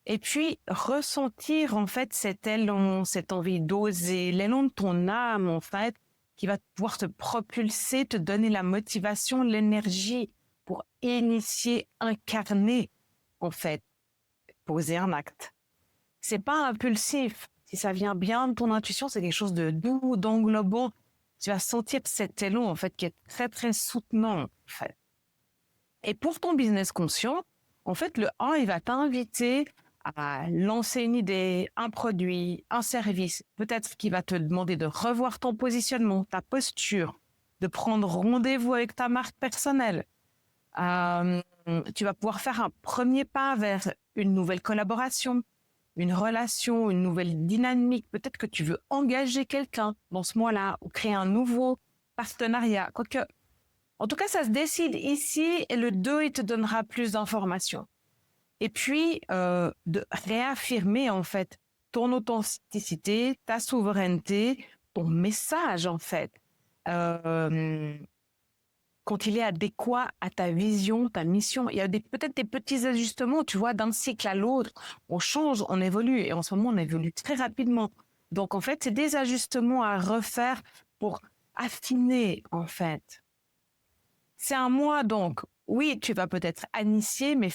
Et puis, ressentir, en fait, cet élan, cette envie d'oser, l'élan de ton âme, en fait, qui va pouvoir te propulser, te donner la motivation, l'énergie pour initier, incarner, en fait, poser un acte. C'est pas impulsif. Si ça vient bien de ton intuition, c'est quelque chose de doux, d'englobant. Tu vas sentir cet élan, en fait, qui est très, très soutenant, en fait. Et pour ton business conscient, en fait, le 1, il va t'inviter à lancer une idée, un produit, un service. Peut-être qu'il va te demander de revoir ton positionnement, ta posture, de prendre rendez-vous avec ta marque personnelle. Euh, Tu vas pouvoir faire un premier pas vers une nouvelle collaboration, une relation, une nouvelle dynamique. Peut-être que tu veux engager quelqu'un dans ce mois-là ou créer un nouveau partenariat. Quoique, en tout cas, ça se décide ici et le 2, il te donnera plus d'informations. Et puis, de réaffirmer en fait ton authenticité, ta souveraineté, ton message en fait. Euh, Quand il est adéquat à ta vision, ta mission. Il y a peut-être des petits ajustements, tu vois, d'un cycle à l'autre. On change, on évolue. Et en ce moment, on évolue très rapidement. Donc, en fait, c'est des ajustements à refaire pour affiner, en fait. C'est un mois, donc, oui, tu vas peut-être initier, mais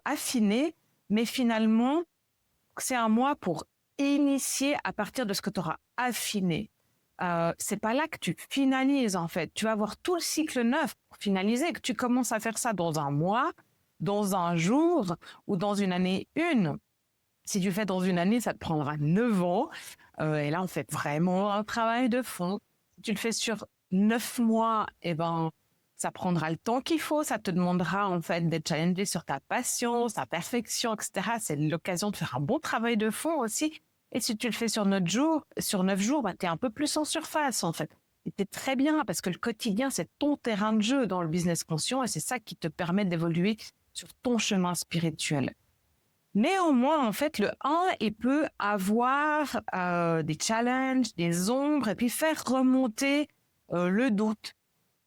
affiner, mais finalement, c'est un mois pour initier à partir de ce que tu auras affiné. C'est pas là que tu finalises en fait. Tu vas avoir tout le cycle neuf pour finaliser. Que tu commences à faire ça dans un mois, dans un jour ou dans une année une. Si tu fais dans une année, ça te prendra 9 ans. Et là, on fait vraiment un travail de fond. Si tu le fais sur 9 mois, eh ben, ça prendra le temps qu'il faut. Ça te demandera en fait d'être challengé sur ta patience, ta perfection, etc. C'est l'occasion de faire un bon travail de fond aussi. Et si tu le fais sur 9 jours, bah, tu es un peu plus en surface en fait. Et c'est très bien parce que le quotidien, c'est ton terrain de jeu dans le business conscient et c'est ça qui te permet d'évoluer sur ton chemin spirituel. Néanmoins, en fait, le 1, il peut avoir des challenges, des ombres, et puis faire remonter le doute.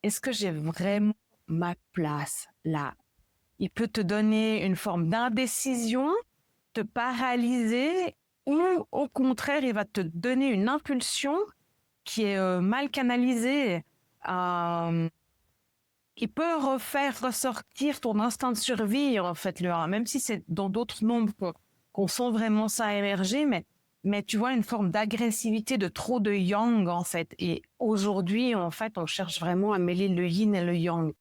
Est-ce que j'ai vraiment ma place là? Il peut te donner une forme d'indécision, te paralyser, ou au contraire, il va te donner une impulsion qui est mal canalisée. Euh, il peut refaire ressortir ton instinct de survie, en fait, le 1, même si c'est dans d'autres nombres qu'on sent vraiment ça émerger, mais tu vois, une forme d'agressivité, de trop de yang, en fait. Et aujourd'hui, en fait, on cherche vraiment à mêler le yin et le yang.